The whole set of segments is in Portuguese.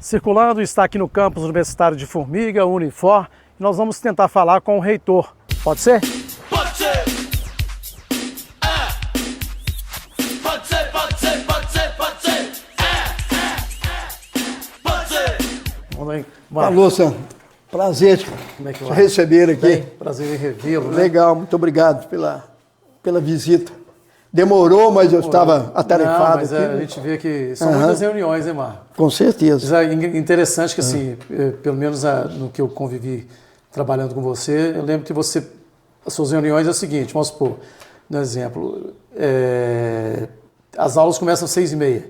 Circulando está aqui no campus universitário de Formiga, Unifor, e nós vamos tentar falar com o reitor. Pode ser? Pode ser! Pode ser, pode ser, pode ser, pode ser! Pode ser! Vamos aí. Alô, Sam. Prazer Como é que te vai? receber aqui. Bem, prazer em revê-lo. Né? Legal, muito obrigado pela visita. Demorou, mas eu estava atarefado. Não, mas aqui. a gente vê que são muitas reuniões, né, Marco? Com certeza. Mas é interessante que, assim, pelo menos no que eu convivi trabalhando com você, eu lembro que as suas reuniões é o seguinte, vamos supor, no exemplo, as aulas começam às 6h30.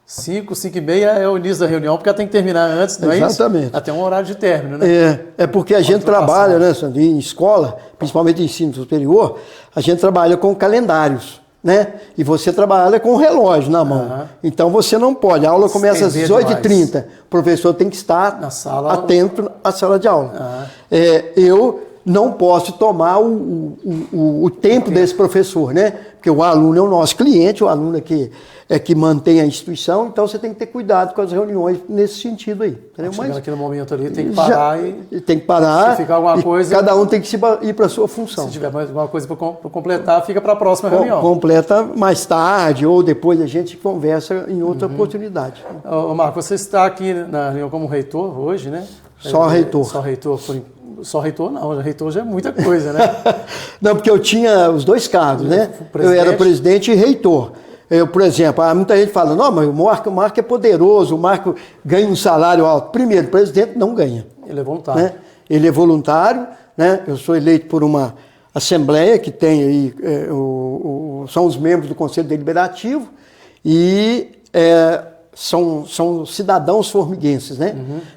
5h30 é o início da reunião, porque ela tem que terminar antes, não é isso? Exatamente. Até um horário de término, né? É porque a gente trabalha, né, Sandro, em escola, principalmente em ensino superior, a gente trabalha com calendários, né? E você trabalha com o relógio na mão. Então você não pode. A aula começa às 18h30. O professor tem que estar na sala, atento à sala de aula. Eu não posso tomar o tempo desse professor, né? Porque o aluno é o nosso cliente, o aluno é que mantém a instituição, então você tem que ter cuidado com as reuniões nesse sentido aí. Chegando aqui no momento ali, tem que parar tem que parar. Se ficar alguma coisa, cada um tem que ir para a sua função. Se tiver mais alguma coisa para completar, fica para a próxima reunião. Completa mais tarde ou depois a gente conversa em outra oportunidade. Ô, Marco, você está aqui na reunião como reitor hoje, né? Só reitor. Só reitor. Só reitor não, reitor já é muita coisa, né? Não, porque eu tinha os dois cargos, né? Eu era presidente e reitor. Eu, por exemplo, muita gente fala, não, mas o Marco é poderoso, o Marco ganha um salário alto. Primeiro, o presidente não ganha. Ele é voluntário. Né? Ele é voluntário, né? Eu sou eleito por uma assembleia que tem aí, são os membros do Conselho Deliberativo e são cidadãos formiguenses, né?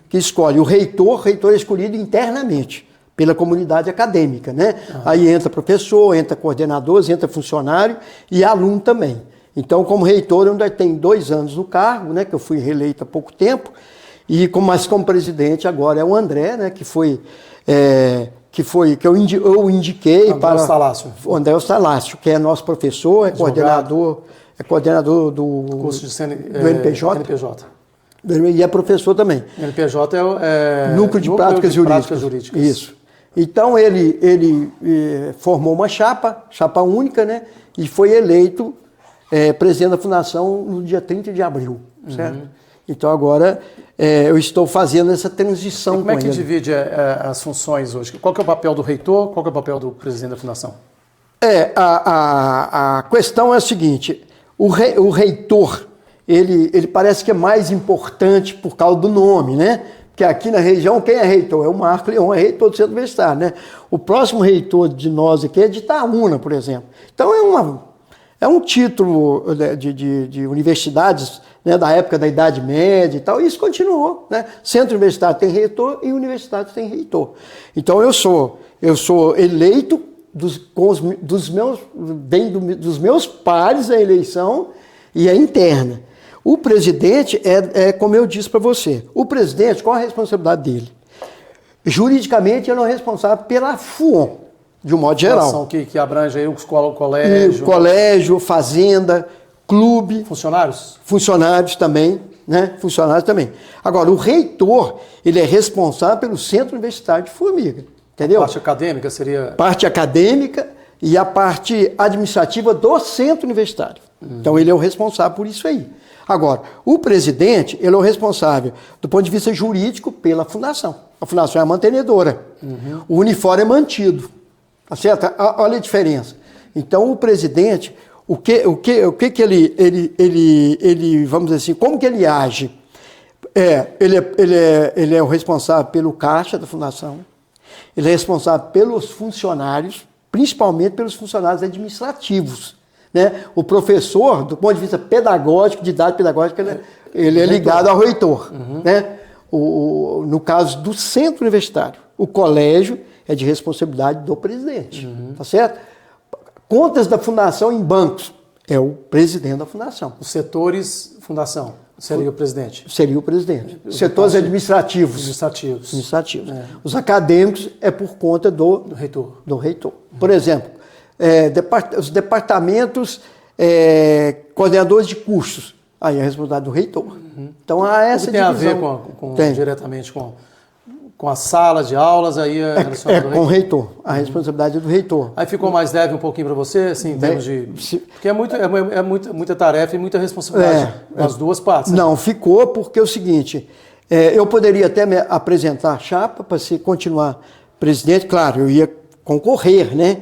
Que escolhem. O reitor é escolhido internamente pela comunidade acadêmica, né? Aí entra professor, entra coordenador, entra funcionário e aluno também. Então, como reitor, eu ainda tenho 2 anos no cargo, né? Que eu fui reeleito há pouco tempo, mas como presidente agora é o André, né? Que eu indiquei para o André Stalácio, que é nosso professor, é coordenador do curso de do NPJ. E é professor também. NPJ Núcleo de Práticas Jurídicas. Isso. Então ele formou uma chapa única, né? E foi eleito presidente da fundação no dia 30 de abril, certo? Então agora eu estou fazendo essa transição com ele. Como é que divide as funções hoje? Qual que é o papel do reitor, qual que é o papel do presidente da fundação? A questão é a seguinte, o reitor, ele parece que é mais importante por causa do nome, né? Porque aqui na região, quem é reitor? É o Marco Leão, é reitor do Centro Universitário, né? O próximo reitor de nós aqui é de Itaúna, por exemplo. Então é um título de universidades, né, da época da Idade Média e tal, e isso continuou, né? Centro Universitário tem reitor e universidade tem reitor. Então eu sou eleito dos meus pares a eleição e a interna. O presidente como eu disse para você, o presidente, qual a responsabilidade dele? Juridicamente ele é o responsável pela FUON, de um modo geral. Que abrange aí o colégio. Colégio, fazenda, clube. Funcionários também, né? Funcionários também. Agora, o reitor, ele é responsável pelo Centro Universitário de Formiga, entendeu? A parte acadêmica seria... Parte acadêmica e a parte administrativa do Centro Universitário. Então, ele é o responsável por isso aí. Agora, o presidente, ele é o responsável, do ponto de vista jurídico, pela fundação. A fundação é a mantenedora. O uniforme é mantido. Tá certo? Olha a diferença. Então, o presidente, o que ele, vamos dizer assim, como que ele age? Ele é o responsável pelo caixa da fundação, ele é responsável pelos funcionários, principalmente pelos funcionários administrativos, né? O professor, do ponto de vista pedagógico, de idade pedagógica, ele é ligado ao reitor, né? No caso do centro universitário, o colégio é de responsabilidade do presidente, tá certo? Contas da fundação em bancos, é o presidente da fundação. Os setores, fundação, seria o presidente? Seria o presidente. Setores administrativos. Os acadêmicos é por conta do reitor. Por exemplo, os departamentos coordenadores de cursos, Aí é a responsabilidade do reitor. Então há essa Tem divisão. a ver diretamente com a sala de aulas, aí é relacionado ao com o reitor. A responsabilidade é do reitor. Aí ficou mais leve um pouquinho para você, assim, em termos de... Porque é muita tarefa e muita responsabilidade das duas partes. Né? Não, ficou porque é o seguinte, eu poderia até me apresentar a chapa para continuar presidente, claro, eu ia concorrer, né?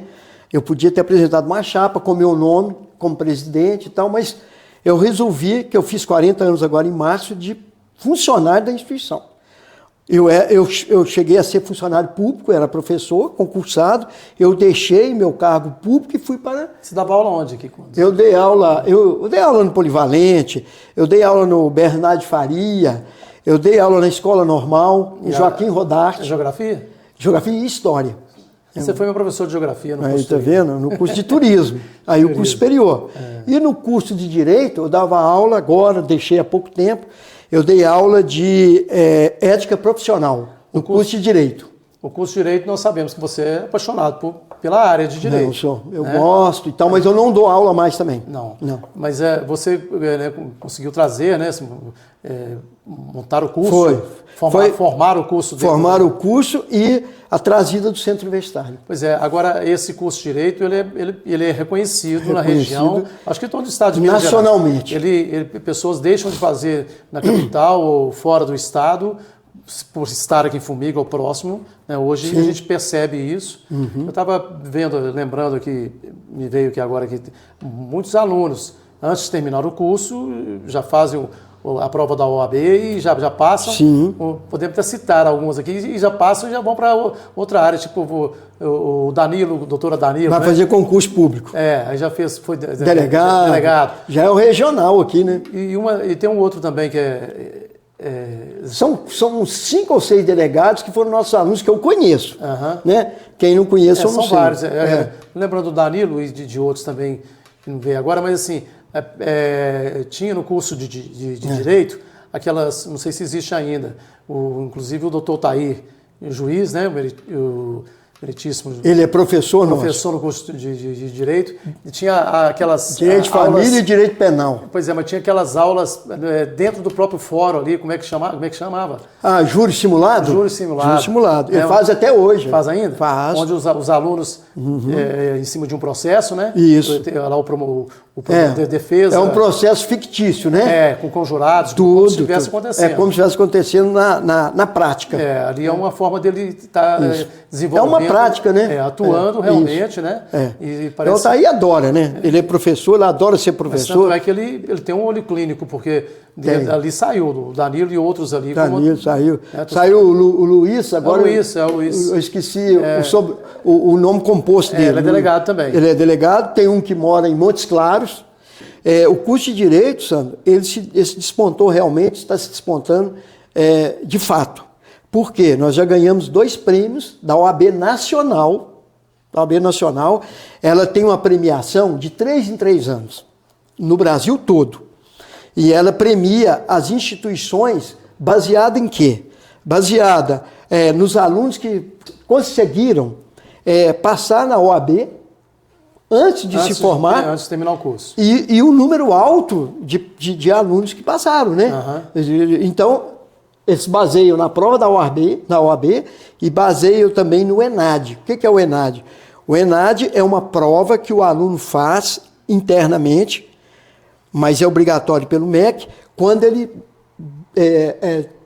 Eu podia ter apresentado uma chapa com meu nome como presidente e tal, mas eu resolvi, que eu fiz 40 anos agora em março, de funcionário da instituição. Eu cheguei a ser funcionário público, era professor, concursado, eu deixei meu cargo público e fui para... Você dava aula onde aqui? Eu dei aula no Polivalente, eu dei aula no Bernardo de Faria, eu dei aula na Escola Normal, em Joaquim Rodarte. Geografia? Geografia e História. Você foi meu professor de Geografia no curso. Aí, tá vendo? No curso de Turismo, aí o curso superior. E no curso de Direito, eu dava aula agora, deixei há pouco tempo, eu dei aula de ética profissional, no curso de Direito. O curso de Direito, nós sabemos que você é apaixonado pela área de Direito. Não, sou. Eu gosto e tal, mas eu não dou aula mais também. Não. Mas você conseguiu trazer, né? Montar o curso. Formar o curso. Formar o curso e a trazida do centro universitário. Pois é, agora esse curso de Direito, ele é reconhecido na região, acho que em todo o estado de Minas Gerais. Nacionalmente. Pessoas deixam de fazer na capital ou fora do estado, por estar aqui em Formiga ou próximo, né? Hoje a gente percebe isso. Eu estava lembrando aqui, me veio aqui agora que muitos alunos, antes de terminar o curso, já fazem a prova da OAB e já passam. Sim. Podemos até citar alguns aqui e já passam e já vão para outra área, tipo o Danilo, o doutora Danilo. Vai fazer concurso público. Aí já foi delegado. Já é o regional aqui, né? E tem um outro também que São 5 ou 6 delegados que foram nossos alunos que eu conheço. Né? Quem não conhece, eu não sei. São vários. Lembrando do Danilo e de outros também que não veio agora, mas assim, tinha no curso de Direito aquelas, não sei se existe ainda, inclusive o doutor Tair, juiz, né, o meritíssimo... Ele é professor no curso de Direito, e tinha aquelas Direito de família e Direito Penal. Pois é, mas tinha aquelas aulas dentro do próprio fórum ali, como é que chamava? Júri simulado? Júri simulado. Júri simulado. Ele faz até hoje. Faz ainda? Faz. Onde os alunos, em cima de um processo, né? Isso. Lá o de defesa. É um processo fictício, né? Com conjurados, tudo, como se estivesse acontecendo. É como se estivesse acontecendo na prática. Ali é uma forma dele estar desenvolvendo. É uma prática, né? Atuando realmente, né? E parece... Então, aí adora, né? Ele é professor, ele adora ser professor. Tanto é que ele tem um olho clínico, porque ali saiu, o Danilo e outros ali. Danilo saiu. Saiu o Luiz, agora. O Luiz. Eu esqueci o nome composto dele. Ele é delegado também. Ele é delegado, tem um que mora em Montes Claros. O curso de Direito, Sandro, ele se despontou realmente, está se despontando de fato. Por quê? Nós já ganhamos 2 prêmios da OAB Nacional. A OAB Nacional, ela tem uma premiação de 3 em 3 anos, no Brasil todo. E ela premia as instituições baseada em quê? Baseada nos alunos que conseguiram passar na OAB antes de se formar. Antes de terminar o curso. E o número alto de alunos que passaram, né? Então, eles baseiam na prova da OAB e baseiam também no ENAD. O que é o ENAD? O ENAD é uma prova que o aluno faz internamente, mas é obrigatório pelo MEC, quando ele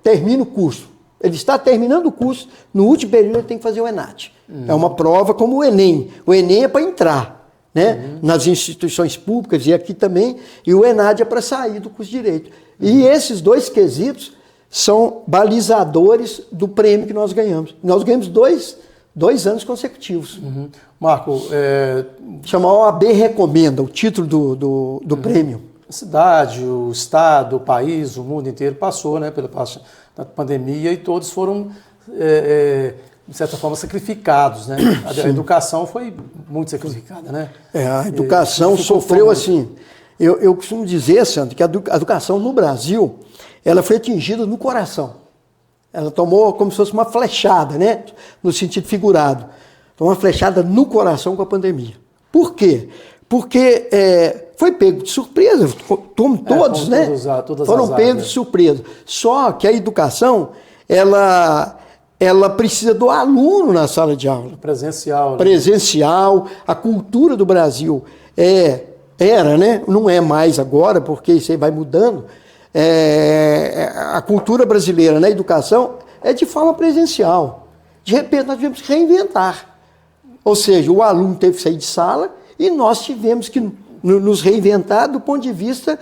termina o curso. Ele está terminando o curso, no último período ele tem que fazer o ENAD. É uma prova como o Enem. O Enem é para entrar, né? Nas instituições públicas e aqui também, e o ENAD é para sair do curso de Direito. E esses 2 quesitos são balizadores do prêmio que nós ganhamos. Nós ganhamos 2 anos consecutivos. Marco, chama OAB Recomenda, o título do prêmio. A cidade, o estado, o país, o mundo inteiro passou, né, pela pandemia e todos foram, de certa forma, sacrificados, né? A educação foi muito sacrificada, né? A educação sofreu assim. Eu costumo dizer, Sandro, que a educação no Brasil, ela foi atingida no coração. Ela tomou como se fosse uma flechada, né? No sentido figurado. Tomou uma flechada no coração com a pandemia. Por quê? porque foi pego de surpresa, todos, né? Foram pegos de surpresa. Só que a educação, ela precisa do aluno na sala de aula. Presencial. Né? Presencial. A cultura do Brasil era, né? Não é mais agora, porque isso aí vai mudando. A cultura brasileira na educação é de forma presencial. De repente, nós tivemos que reinventar. Ou seja, o aluno teve que sair de sala e nós tivemos que nos reinventar do ponto de vista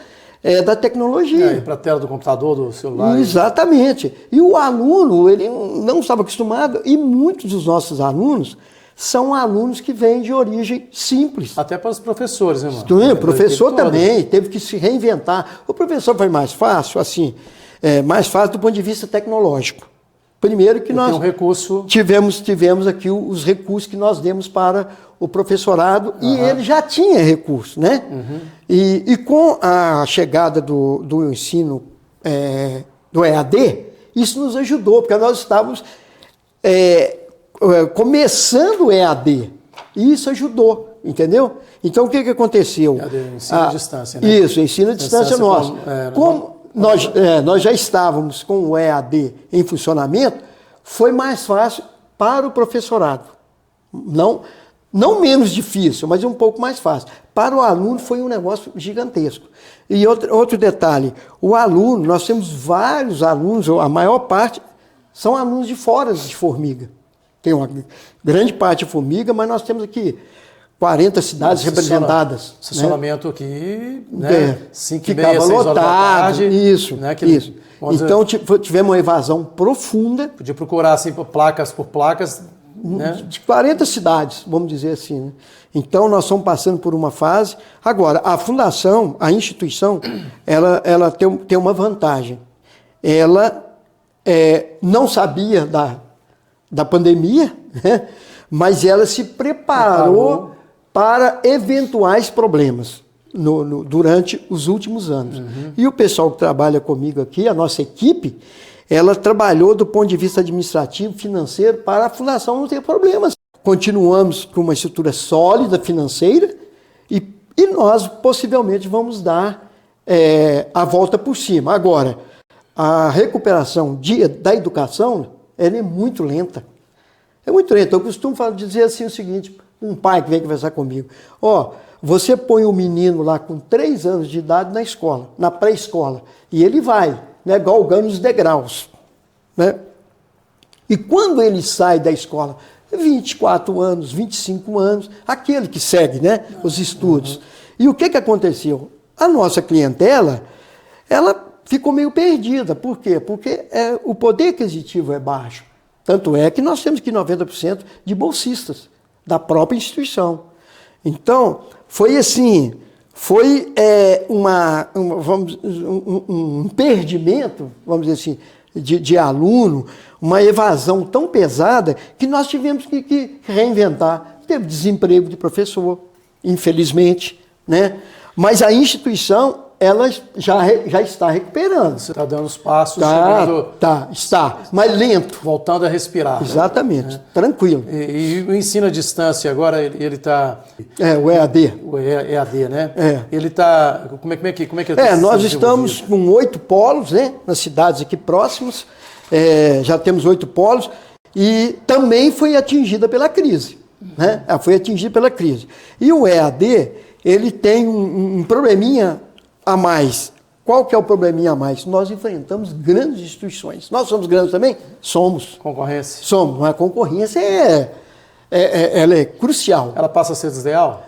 da tecnologia. Para a tela do computador, do celular. Exatamente. E o aluno, ele não estava acostumado, e muitos dos nossos alunos são alunos que vêm de origem simples. Até para os professores, né, mano? O professor também teve que se reinventar. O professor foi mais fácil, assim, mais fácil do ponto de vista tecnológico. Primeiro que nós tivemos aqui os recursos que nós demos para o professorado, e ele já tinha recursos, né? E com a chegada do ensino do EAD, isso nos ajudou, porque nós estávamos começando o EAD, e isso ajudou, entendeu? Então o que aconteceu? Ensino à distância, né? Isso, ensino à distância nosso. Como nós já estávamos com o EAD em funcionamento, foi mais fácil para o professorado. Não menos difícil, mas um pouco mais fácil. Para o aluno foi um negócio gigantesco. E outro detalhe, o aluno, nós temos vários alunos, a maior parte são alunos de fora de Formiga. Tem uma grande parte de Formiga, mas nós temos aqui 40 cidades representadas. Estacionamento, né? Aqui, né? 5 e meia, ficava 6 horas da tarde. Isso, né? isso. Então tivemos uma evasão profunda. Podia procurar assim por placas, né? De 40 cidades, vamos dizer assim. Né? Então nós estamos passando por uma fase. Agora, a fundação, a instituição, ela tem uma vantagem. Ela não sabia da pandemia, né? Mas ela se preparou para eventuais problemas durante os últimos anos. E o pessoal que trabalha comigo aqui, a nossa equipe, ela trabalhou do ponto de vista administrativo, financeiro, para a fundação não ter problemas. Continuamos com uma estrutura sólida financeira e nós possivelmente vamos dar a volta por cima. Agora, a recuperação da educação, ela é muito lenta. É muito lenta. Eu costumo dizer assim o seguinte, um pai que vem conversar comigo, você põe um menino lá com 3 anos de idade na escola, na pré-escola, e ele vai, né, galgando os degraus, né? E quando ele sai da escola, 24 anos, 25 anos, aquele que segue, né, os estudos. E o que aconteceu? A nossa clientela, ela ficou meio perdida. Por quê? Porque o poder aquisitivo é baixo. Tanto é que nós temos aqui 90% de bolsistas da própria instituição. Então, foi assim, um perdimento, vamos dizer assim, de aluno, uma evasão tão pesada que nós tivemos que reinventar. Teve desemprego de professor, infelizmente, né? Mas a instituição, ela já está recuperando. Você está dando os passos. Está, mas lento. Voltando a respirar. Exatamente, tranquilo. E o ensino à distância agora, ele está... o EAD. O EAD, né? Ele está... Como é que nós estamos com 8 polos, né? Nas cidades aqui próximas. Já temos 8 polos. E também foi atingida pela crise. Né? Foi atingida pela crise. E o EAD, ele tem um probleminha a mais. Qual que é o probleminha a mais? Nós enfrentamos grandes instituições. Nós somos grandes também? Somos. Concorrência. Somos. A concorrência ela é crucial. Ela passa a ser desleal?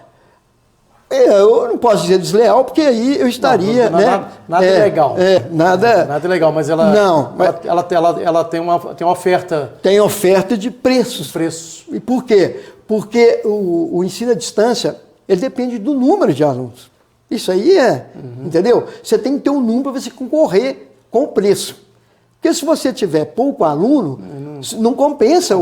Eu não posso dizer desleal, porque aí eu estaria... Nada ilegal. Nada ilegal, mas ela, não, ela tem uma oferta... Tem oferta de preços. E por quê? Porque o ensino à distância, ele depende do número de alunos. Isso aí entendeu? Você tem que ter um número para você concorrer com o preço. Porque se você tiver pouco aluno, não compensa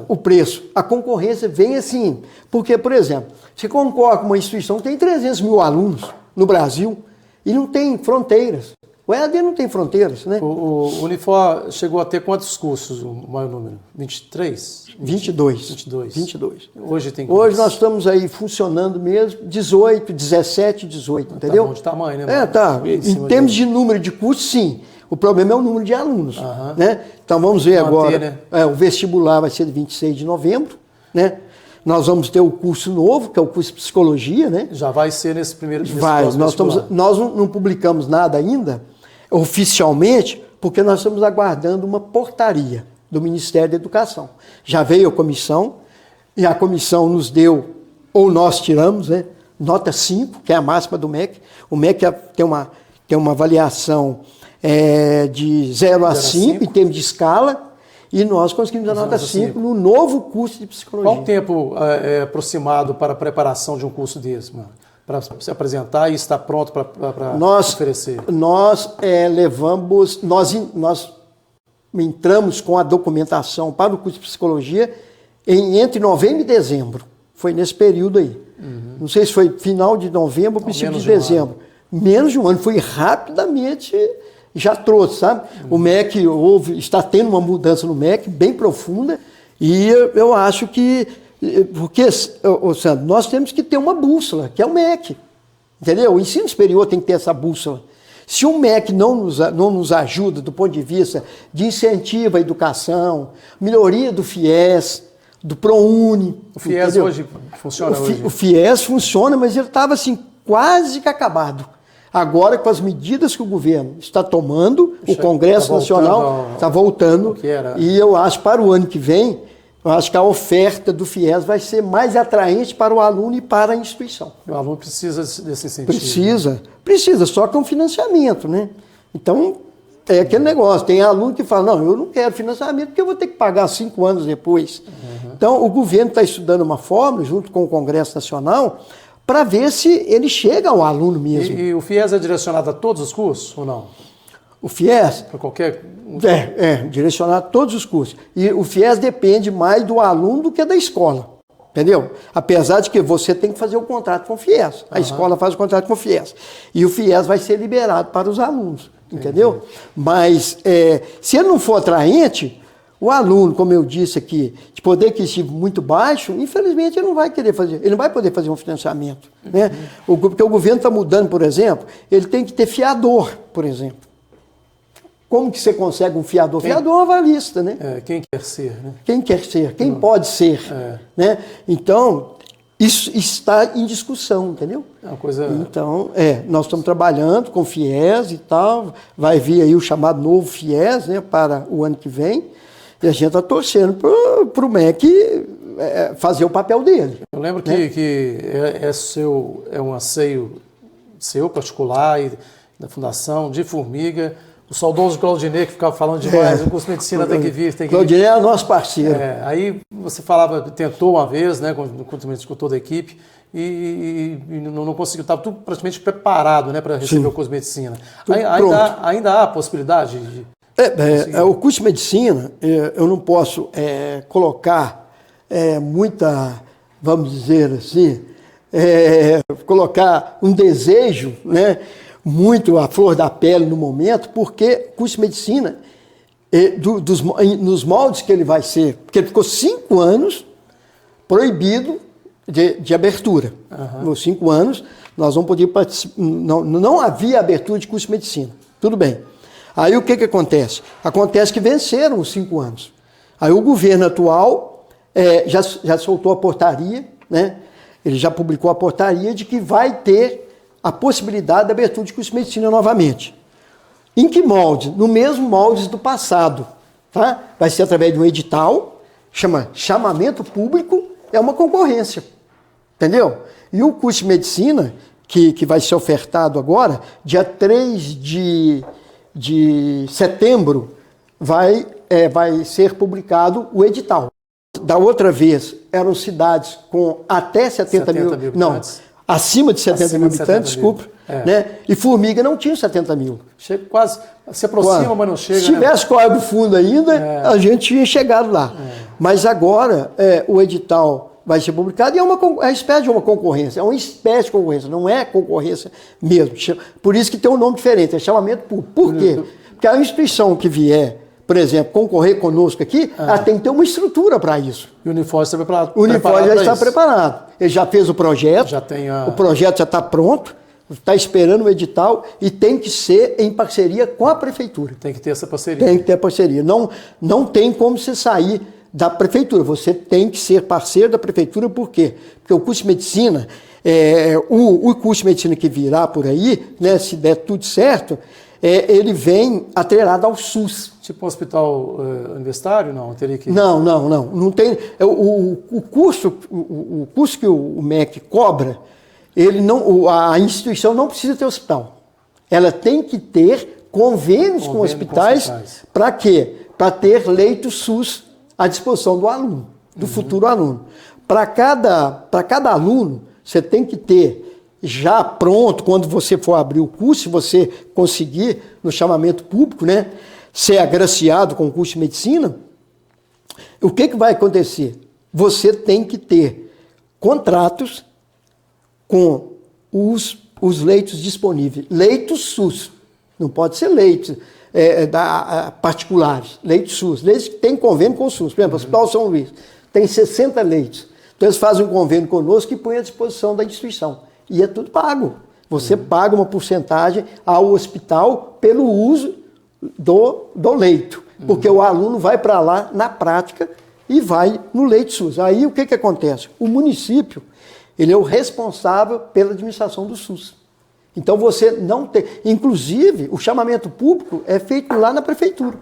o preço. A concorrência vem assim. Porque, por exemplo, você concorre com uma instituição que tem 300 mil alunos no Brasil e não tem fronteiras. O EAD não tem fronteiras, né? O Unifor chegou a ter quantos cursos, o maior número? 23? 22. Hoje tem Hoje quantos? nós estamos aí funcionando mesmo, 18, 17, 18, entendeu? Tá bom de tamanho, né? Tá. Em termos de número de cursos, sim. O problema é o número de alunos, né? Então vamos ver agora. Né? O vestibular vai ser de 26 de novembro, né? Nós vamos ter o curso novo, que é o curso de psicologia, né? Já vai ser nesse primeiro Nós não publicamos nada ainda, oficialmente, porque nós estamos aguardando uma portaria do Ministério da Educação. Já veio a comissão, e a comissão nos deu, ou nós tiramos, né? Nota 5, que é a máxima do MEC. O MEC tem uma avaliação de 0 a 5 em termos de escala, e nós conseguimos a nota 5 no novo curso de psicologia. Qual o tempo aproximado para a preparação de um curso desse, mano? Para se apresentar e estar pronto para oferecer? Nós entramos com a documentação para o curso de psicologia entre novembro e dezembro. Foi nesse período aí. Não sei se foi final de novembro ou princípio de dezembro. Menos de um ano. Foi rapidamente, já trouxe, sabe? O MEC está tendo uma mudança no MEC bem profunda, e eu acho que, porque, Sandro, nós temos que ter uma bússola, que é o MEC, entendeu? O ensino superior tem que ter essa bússola. Se o MEC não nos ajuda do ponto de vista de incentivo à educação, melhoria do FIES, do ProUni... O FIES entendeu? Hoje funciona? O FIES funciona, mas ele estava assim, quase que acabado. Agora, com as medidas que o governo está tomando, o Congresso Nacional está voltando, e eu acho, para o ano que vem, eu acho que a oferta do FIES vai ser mais atraente para o aluno e para a instituição. O aluno precisa desse incentivo. Precisa, só que é um financiamento, né? Então, é aquele negócio, tem aluno que fala, não, eu não quero financiamento porque eu vou ter que pagar 5 anos depois. Então, o governo está estudando uma fórmula, junto com o Congresso Nacional, para ver se ele chega ao aluno mesmo. E o FIES é direcionado a todos os cursos ou não? O FIES... Para qualquer... direcionado a todos os cursos. E o FIES depende mais do aluno do que da escola, entendeu? Apesar de que você tem que fazer o contrato com o FIES. A escola faz o contrato com o FIES. E o FIES vai ser liberado para os alunos, entendeu? Mas se ele não for atraente... O aluno, como eu disse aqui, de poder aquisitivo muito baixo, infelizmente ele não vai querer fazer, ele não vai poder fazer um financiamento, né? Porque o governo está mudando, por exemplo, ele tem que ter fiador, por exemplo. Como que você consegue um fiador? Fiador é um avalista, né? Quem quer ser, né? Quem quer ser, quem pode ser, né? Então, isso está em discussão, entendeu? É uma coisa... Então, nós estamos trabalhando com FIES e tal, vai vir aí o chamado novo FIES, né, para o ano que vem. E a gente está torcendo para o MEC fazer o papel dele. Eu lembro que é um anseio seu particular e da Fundação de Formiga. O saudoso Claudinei, que ficava falando demais, o curso de medicina tem que vir. Claudinei é nosso parceiro. Aí você tentou uma vez, né, com toda a equipe, e não conseguiu, estava tudo praticamente preparado, né, para receber o curso de medicina. Ainda há a possibilidade de... O curso de medicina, eu não posso colocar muita, vamos dizer assim, colocar um desejo, né, muito à flor da pele no momento, porque o curso de medicina, nos moldes que ele vai ser, porque ele ficou 5 anos proibido de abertura. Nos 5 anos, nós não podíamos participar, não havia abertura de curso de medicina. Tudo bem. Aí o que acontece? Acontece que venceram os 5 anos. Aí o governo atual já soltou a portaria, né? Ele já publicou a portaria de que vai ter a possibilidade de abertura de curso de medicina novamente. Em que molde? No mesmo molde do passado. Tá? Vai ser através de um edital, chama chamamento público, é uma concorrência. Entendeu? E o curso de medicina, que vai ser ofertado agora, dia 3 de setembro, vai ser publicado o edital. Da outra vez, eram cidades com até 70 mil habitantes. Acima de 70 mil habitantes, desculpa. Né? E Formiga não tinha 70 mil. Chega quase, se aproxima, mas não chega. Se tivesse Córrego Fundo ainda, a gente tinha chegado lá. Mas agora, o edital vai ser publicado e é uma espécie de uma concorrência, é uma espécie de concorrência, não é concorrência mesmo. Por isso que tem um nome diferente, é chamamento público. Por quê? Porque a instituição que vier, por exemplo, concorrer conosco aqui, ela tem que ter uma estrutura para isso. E o Unifor está preparado. O Unifor já está preparado. Ele já fez o projeto, o projeto já está pronto, está esperando o edital e tem que ser em parceria com a prefeitura. Tem que ter essa parceria. Tem que ter parceria. Não tem como você sair da prefeitura. Você tem que ser parceiro da prefeitura, por quê? Porque o curso de medicina, o curso de medicina que virá por aí, né, se der tudo certo, ele vem atrelado ao SUS. Tipo um hospital universitário? Não, teria que... Não tem. O curso que o MEC cobra, a instituição não precisa ter hospital. Ela tem que ter convênios com hospitais. Para quê? Para ter leito SUS à disposição do aluno, do futuro aluno. Para cada aluno, você tem que ter já pronto, quando você for abrir o curso, se você conseguir no chamamento público, né, ser agraciado com o curso de medicina, o que vai acontecer? Você tem que ter contratos com os leitos disponíveis. Leitos SUS. Não pode ser leitos particulares. Leitos SUS. Leitos que têm convênio com o SUS. Por exemplo, o Hospital São Luís tem 60 leitos. Então eles fazem um convênio conosco e põem à disposição da instituição. E é tudo pago. Você paga uma porcentagem ao hospital pelo uso do leito. Porque o aluno vai para lá na prática e vai no leito SUS. Aí o que acontece? O município, ele é o responsável pela administração do SUS. Então você não tem... Inclusive, o chamamento público é feito lá na prefeitura.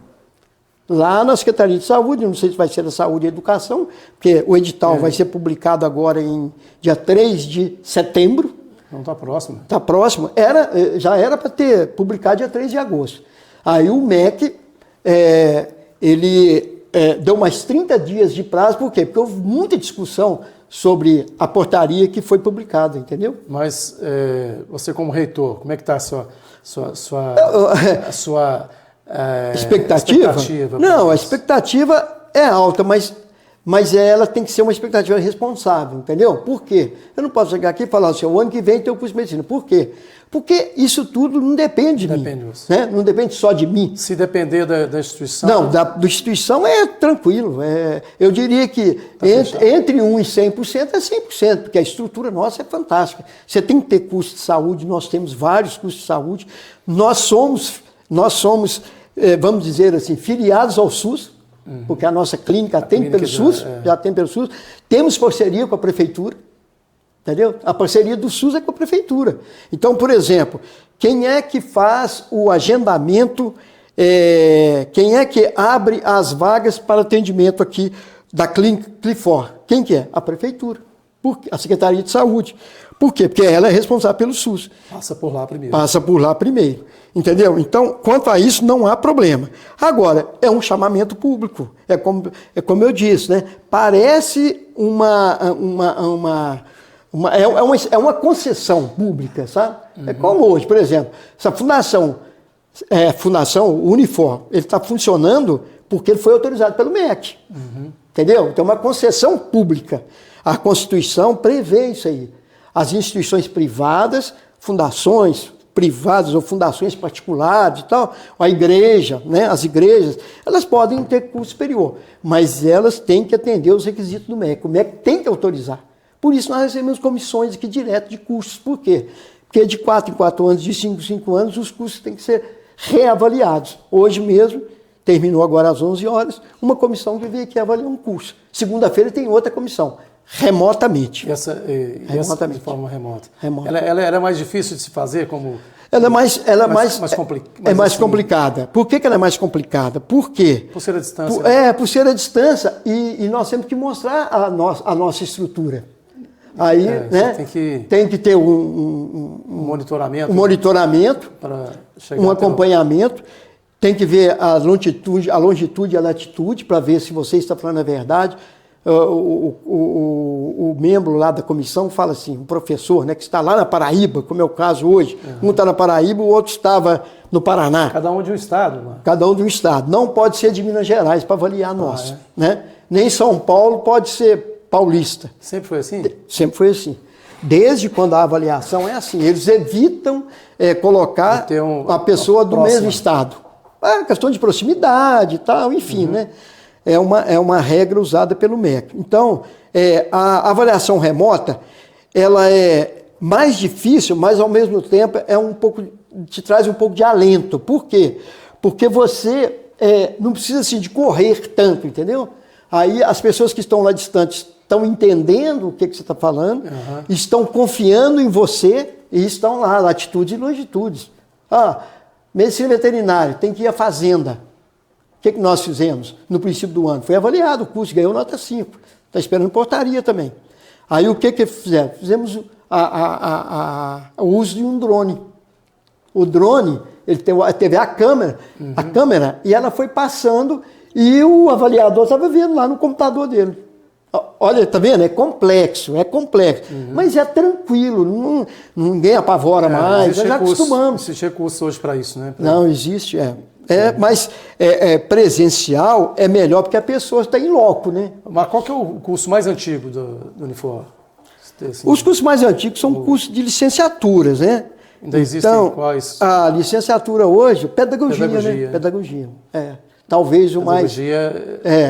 Lá na Secretaria de Saúde, não sei se vai ser da Saúde e Educação, porque o edital vai ser publicado agora em dia 3 de setembro. Não está próximo. Está próximo. Já era para ter publicado dia 3 de agosto. Aí o MEC, ele deu mais 30 dias de prazo, por quê? Porque houve muita discussão sobre a portaria que foi publicada, entendeu? Mas você como reitor, como é que está a sua expectativa? Não, a expectativa é alta, mas ela tem que ser uma expectativa responsável, entendeu? Por quê? Eu não posso chegar aqui e falar assim, o ano que vem tem o curso de medicina. Por quê? Porque isso tudo não depende de mim. Né? Não depende só de mim. Se depender da instituição... Não, da instituição é tranquilo. Eu diria que entre 1% e 100% é 100%, porque a estrutura nossa é fantástica. Você tem que ter custo de saúde, nós temos vários custos de saúde. Nós somos vamos dizer assim, filiados ao SUS, porque a nossa clínica atende pelo SUS, já atende pelo SUS. Temos parceria com a prefeitura. Entendeu? A parceria do SUS é com a prefeitura. Então, por exemplo, quem é que faz o agendamento, quem é que abre as vagas para atendimento aqui da Clínica Clifor? Quem que é? A prefeitura, a Secretaria de Saúde. Por quê? Porque ela é responsável pelo SUS. Passa por lá primeiro. Passa por lá primeiro. Entendeu? Então, quanto a isso, não há problema. Agora, é um chamamento público. É como eu disse, né? Parece é uma concessão pública, sabe? É como hoje, por exemplo, essa fundação Unifor, ele está funcionando porque ele foi autorizado pelo MEC. Entendeu? Então é uma concessão pública. A Constituição prevê isso aí. As instituições privadas, fundações privadas ou fundações particulares e tal, a igreja, né, as igrejas, elas podem ter curso superior, mas elas têm que atender os requisitos do MEC. O MEC tem que autorizar. Por isso nós recebemos comissões aqui direto de cursos. Por quê? Porque de 4 em 4 anos, de 5 em 5 anos, os cursos têm que ser reavaliados. Hoje mesmo, terminou agora às 11 horas, uma comissão que veio aqui avaliar um curso. Segunda-feira tem outra comissão, remotamente. Essa de forma remota. Ela é mais difícil de se fazer como... Ela é mais complicada. Por que ela é mais complicada? Por quê? Por ser à distância. Por ser à distância e nós temos que mostrar a nossa estrutura. Aí, né, tem que ter um monitoramento, um acompanhamento, tem que ver a longitude e a latitude para ver se você está falando a verdade. O membro lá da comissão fala assim, um professor, né, que está lá na Paraíba, como é o caso hoje, um está na Paraíba, o outro estava no Paraná. Cada um de um estado. Mano. Cada um de um estado. Não pode ser de Minas Gerais para avaliar nós. Né? Nem São Paulo pode ser paulista. Sempre foi assim? Sempre foi assim. Desde quando a avaliação é assim. Eles evitam colocar a pessoa do mesmo estado. É questão de proximidade e tal, enfim, né? É uma regra usada pelo MEC. Então, a avaliação remota, ela é mais difícil, mas ao mesmo tempo te traz um pouco de alento. Por quê? Porque você não precisa assim, de correr tanto, entendeu? Aí as pessoas que estão lá distantes estão entendendo o que você está falando, estão confiando em você e estão lá, latitudes e longitudes. Medicina veterinária, tem que ir à fazenda. O que nós fizemos no princípio do ano? Foi avaliado o curso, ganhou nota 5. Está esperando portaria também. Aí o que fizeram? Fizemos o uso de um drone. O drone, ele teve a câmera, e ela foi passando e o avaliador estava vendo lá no computador dele. Olha, tá vendo? É complexo, mas é tranquilo, ninguém apavora mais, nós já acostumamos. Existe recurso hoje para isso, né? Não, existe, mas presencial é melhor porque a pessoa está em loco, né? Mas qual que é o curso mais antigo do Unifor? Assim, os cursos mais antigos são cursos de licenciaturas, né? Ainda existem quais? A licenciatura hoje, pedagogia, né? Pedagogia, talvez o mais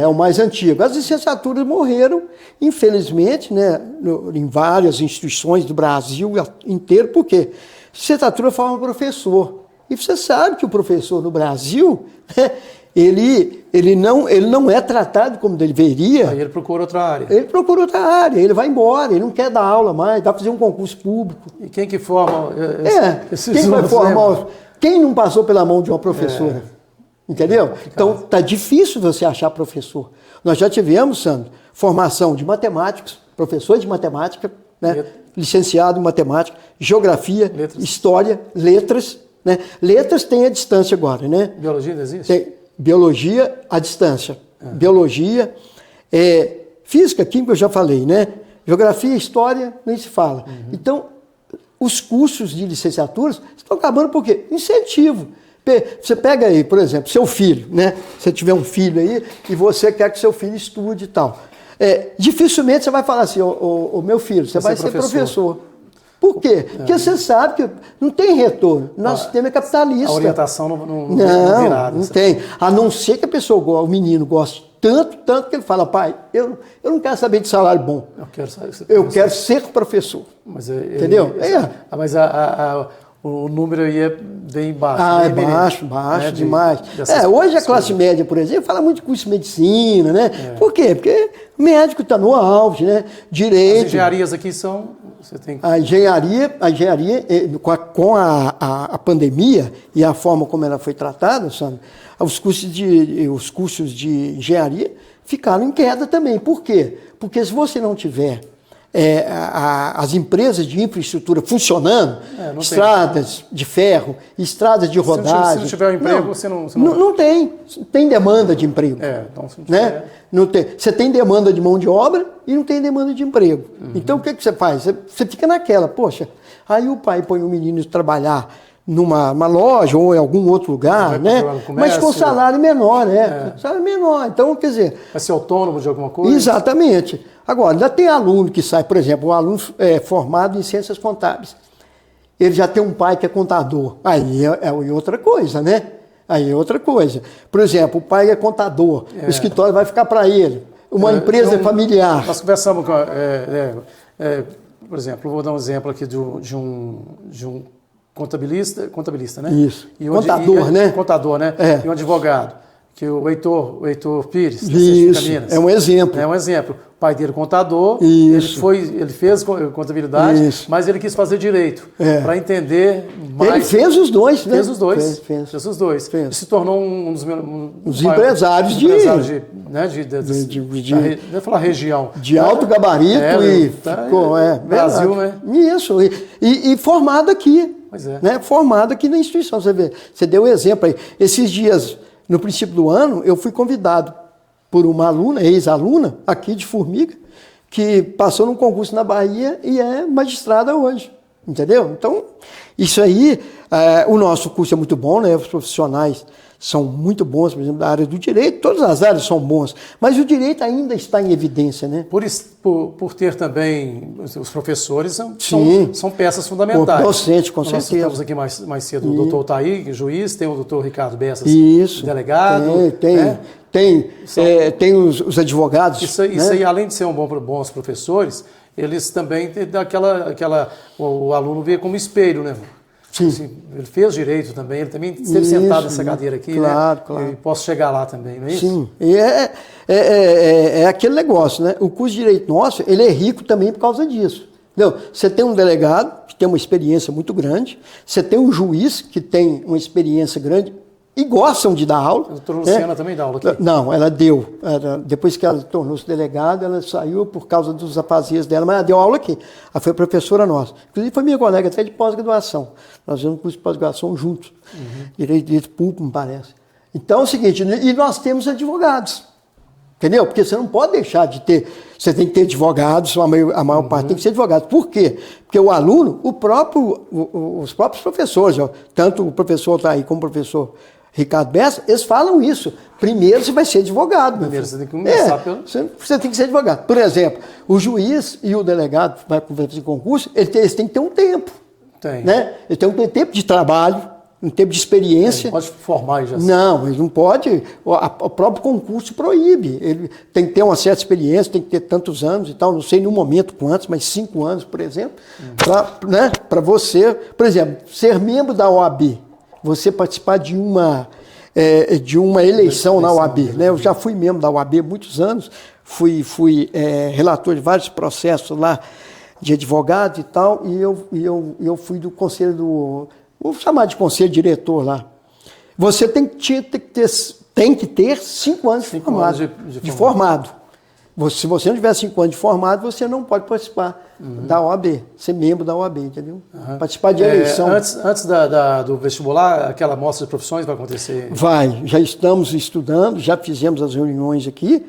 o mais antigo. As licenciaturas morreram, infelizmente, né, em várias instituições do Brasil inteiro, porque licenciatura forma professor. E você sabe que o professor no Brasil, né, ele não é tratado como deveria. Aí ele procura outra área. Ele vai embora, ele não quer dar aula mais, vai fazer um concurso público. E quem que forma quem vai formar? Quem não passou pela mão de uma professora? Entendeu? Então, tá difícil você achar professor. Nós já tivemos, Sandro, formação de matemáticos, professores de matemática, né? Licenciado em matemática, geografia, história, letras. Né? Letras tem a distância agora, né? Biologia ainda existe? Tem biologia à distância. Biologia, física, química eu já falei, né? Geografia, história, nem se fala. Então, os cursos de licenciaturas estão acabando por quê? Incentivo. Você pega aí, por exemplo, seu filho, né? Se tiver um filho aí e você quer que seu filho estude e tal. Dificilmente você vai falar assim, ô meu filho, você vai ser professor. Por quê? Porque você sabe que não tem retorno. Nosso sistema é capitalista. A orientação não virada. Não tem. A não ser que a pessoa, o menino, goste tanto que ele fala, pai, eu não quero saber de salário bom. Eu quero ser professor. Mas entendeu? Mas o número aí é bem baixo. Baixo demais. Hoje a classe média, por exemplo, fala muito de curso de medicina, né? Por quê? Porque o médico está no auge, né? Direito. As engenharias aqui são... A engenharia com a pandemia e a forma como ela foi tratada, sabe? Os cursos de engenharia ficaram em queda também. Por quê? Porque se você não tiver as empresas de infraestrutura funcionando, estradas de ferro, estradas de rodagem... Se não tiver um emprego, você não... Não tem. Tem demanda de emprego. Então se não tiver... Né? Não tem. Você tem demanda de mão de obra e não tem demanda de emprego. Então o que você faz? Você fica naquela, poxa, aí o pai põe o menino trabalhar numa loja ou em algum outro lugar, né? Comércio, mas com salário menor, né? Salário menor. Então, quer dizer... Vai ser autônomo de alguma coisa? Exatamente. Agora, ainda tem aluno que sai, por exemplo, um aluno formado em ciências contábeis. Ele já tem um pai que é contador. Aí é outra coisa, né? Aí é outra coisa. Por exemplo, o pai é contador, o escritório vai ficar para ele. Uma empresa familiar. Nós conversamos com... por exemplo, vou dar um exemplo aqui de um contabilista, né? Isso. Né? Contador, né? E um advogado, que o Heitor Pires, da Isso, Minas. É um exemplo. É um exemplo. O pai dele contador, Isso. ele fez contabilidade, Isso. mas ele quis fazer direito, para entender mais. Ele fez os dois, né? Fez os dois. Fez os dois. Fez. E se tornou um dos empresários de falar região. De alto gabarito ficou, Brasil, né? Isso. E formado aqui. Pois é. Né? Formado aqui na instituição. Você vê, você deu um exemplo aí. Esses dias, no princípio do ano, eu fui convidado por uma aluna, ex-aluna, aqui de Formiga, que passou num concurso na Bahia e é magistrada hoje. entendeu? Então, isso aí, o nosso curso é muito bom, né? Os profissionais são muito bons, por exemplo, da área do direito, todas as áreas são bons, mas o direito ainda está em evidência, né? Por ter também, os professores são peças O fundamentais. docente, com Nós certeza. temos aqui mais cedo o doutor Taí, juiz, tem o doutor Ricardo Bessas, Isso. delegado. Tem, né? tem os advogados. Isso aí, além de ser bons professores, eles também têm o aluno vê como espelho, né? Sim. Assim, ele fez direito também, ele também esteve sentado nessa cadeira aqui, claro, né? claro. E posso chegar lá também, não é isso? Sim, e é aquele negócio, né? O curso de Direito nosso, ele é rico também por causa disso. Entendeu? Você tem um delegado que tem uma experiência muito grande, você tem um juiz que tem uma experiência grande e gostam de dar aula. A doutora Luciana também dá aula aqui? Não, ela deu. Depois que ela tornou-se delegada, ela saiu por causa dos afazeres dela, mas ela deu aula aqui. Ela foi professora nossa. Inclusive foi minha colega até de pós-graduação. Nós fizemos um curso de pós-graduação juntos. Direito público, me parece. Então é o seguinte, e nós temos advogados. Entendeu? Porque você não pode deixar de ter, você tem que ter advogados, a maior parte tem que ser advogado. Por quê? Porque o aluno, os próprios professores, ó, tanto o professor está aí como o professor Ricardo Bessa, eles falam isso. Primeiro você vai ser advogado. Primeiro você tem que começar pelo... Você tem que ser advogado. Por exemplo, o juiz e o delegado que vai fazer concurso, eles têm que ter um tempo. Tem. Né? Eles têm um tempo de trabalho, um tempo de experiência. Não pode formar e já. Não, eles não pode. O próprio concurso proíbe. Ele tem que ter uma certa experiência, tem que ter tantos anos e tal. Não sei no momento quantos, mas 5 anos, por exemplo, para você, por exemplo, ser membro da OAB, você participar de uma eleição na OAB. Né? Eu já fui membro da OAB há muitos anos, fui relator de vários processos lá de advogado e tal, e eu fui do conselho vou chamar de conselho diretor lá. Você tem que ter 5 anos de formado. Se você não tiver 5 anos de formado, você não pode participar da OAB, ser membro da OAB, entendeu? Participar de eleição. Antes do vestibular, aquela mostra de profissões vai acontecer? Vai, já estamos estudando, já fizemos as reuniões aqui,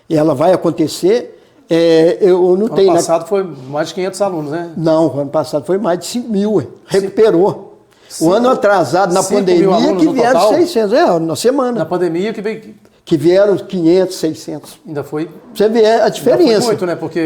e ela vai acontecer. Ano passado foi mais de 500 alunos, né? Não, o ano passado foi mais de 5 mil, recuperou. O ano atrasado, na pandemia, que vieram 600, na semana. Na pandemia que veio... Que vieram 500, 600. Ainda foi... Você vê a diferença. Foi muito, né? Porque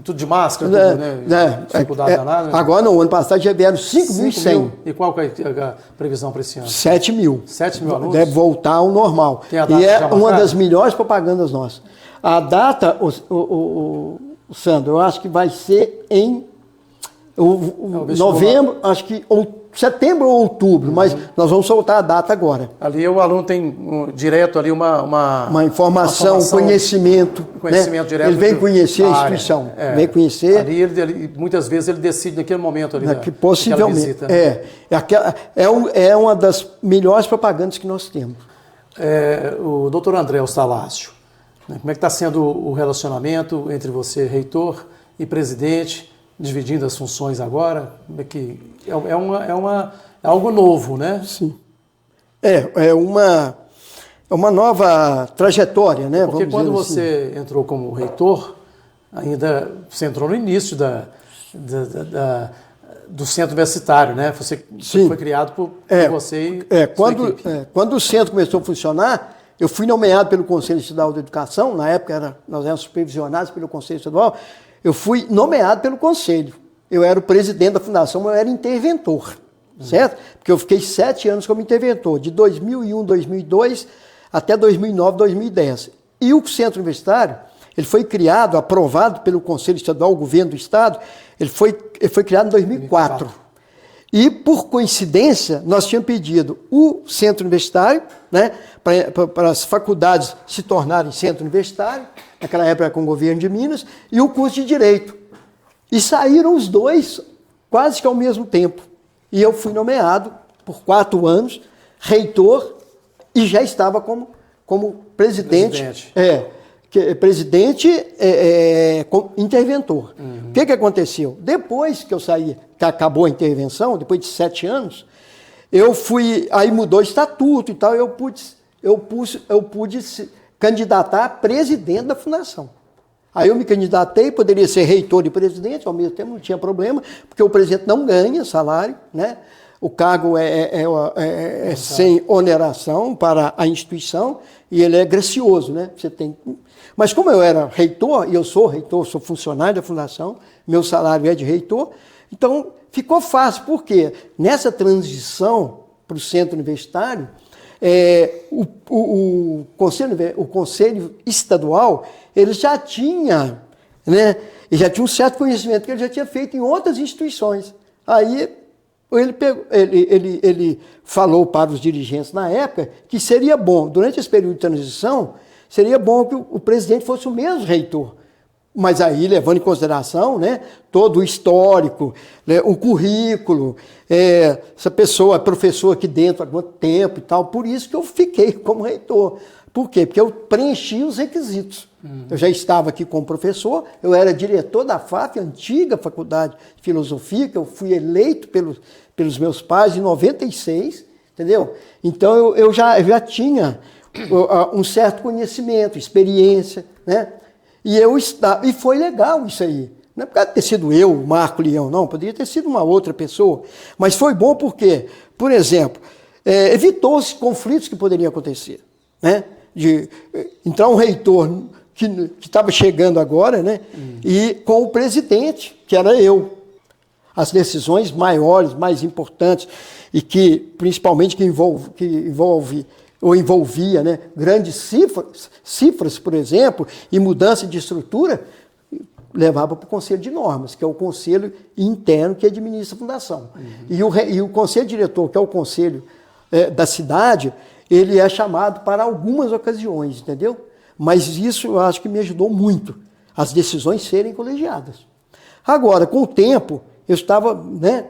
tudo de máscara, tudo, né? Dificuldade danada. Agora, no ano passado, já vieram 5.100. E qual que é a previsão para esse ano? 7 mil. 7 mil alunos? Deve voltar ao normal. Tem a data e é já uma marcada? das melhores propagandas nossas. A data, Sandro, eu acho que vai ser em novembro, acho que setembro ou outubro, mas nós vamos soltar a data agora. Ali o aluno tem direto ali uma informação, conhecimento. Conhecimento né? direto. Ele vem conhecer a instituição. Vem conhecer. Ali, muitas vezes ele decide naquele momento ali. Possivelmente. Visita. É uma das melhores propagandas que nós temos. O doutor André Eustácio, como é que está sendo o relacionamento entre você, reitor, e presidente, dividindo as funções agora? É algo novo, né? Sim. É uma nova trajetória, né? Porque quando assim. você entrou como reitor, ainda você entrou no início do centro universitário, né? Você foi criado por você e sua equipe. Quando o centro começou a funcionar, eu fui nomeado pelo Conselho Estadual de Educação, na época nós éramos supervisionados pelo Conselho Estadual, eu fui nomeado pelo Conselho. Eu era o presidente da fundação, mas eu era interventor, certo? Porque eu fiquei 7 anos como interventor, de 2001, 2002 até 2009, 2010. E o Centro Universitário, ele foi criado, aprovado pelo Conselho Estadual, o governo do Estado, ele foi criado em 2004. E, por coincidência, nós tínhamos pedido o Centro Universitário, né, para as faculdades se tornarem Centro Universitário, naquela época com o governo de Minas, e o curso de Direito. E saíram os dois quase que ao mesmo tempo. E eu fui nomeado por 4 anos, reitor, e já estava como presidente. Interventor. O que aconteceu? Depois que eu saí, que acabou a intervenção, depois de 7 anos, eu fui, aí mudou o estatuto e tal, eu pude se candidatar a presidente da fundação. Aí eu me candidatei, poderia ser reitor e presidente, ao mesmo tempo não tinha problema, porque o presidente não ganha salário, né? O cargo é sem oneração para a instituição e ele é gracioso, né? Você tem... Mas como eu era reitor, e eu sou reitor, sou funcionário da fundação, meu salário é de reitor, então ficou fácil, porque nessa transição para o centro universitário, o conselho estadual, ele já tinha, né? Ele já tinha um certo conhecimento que ele já tinha feito em outras instituições. Aí ele falou para os dirigentes na época que seria bom, durante esse período de transição, seria bom que o presidente fosse o mesmo reitor. Mas aí, levando em consideração, né, todo o histórico, né, o currículo, essa pessoa é professor aqui dentro há quanto tempo e tal, por isso que eu fiquei como reitor. Por quê? Porque eu preenchi os requisitos. Eu já estava aqui como professor, eu era diretor da FAF, antiga Faculdade de Filosofia, que eu fui eleito pelos meus pais em 96, entendeu? Então eu já tinha um certo conhecimento, experiência, né? E foi legal isso aí. Não é por causa de ter sido eu, o Marco Leão, não, poderia ter sido uma outra pessoa. Mas foi bom porque, por exemplo, evitou-se conflitos que poderiam acontecer, né? De entrar um reitor que estava chegando agora, né? E com o presidente, que era eu. As decisões maiores, mais importantes, e que, principalmente, que envolvia, né, grandes cifras, por exemplo, e mudança de estrutura, levava para o Conselho de Normas, que é o conselho interno que administra a fundação. E o conselho diretor, que é o conselho da cidade, ele é chamado para algumas ocasiões, entendeu? Mas isso eu acho que me ajudou muito, as decisões serem colegiadas. Agora, com o tempo, eu estava, né,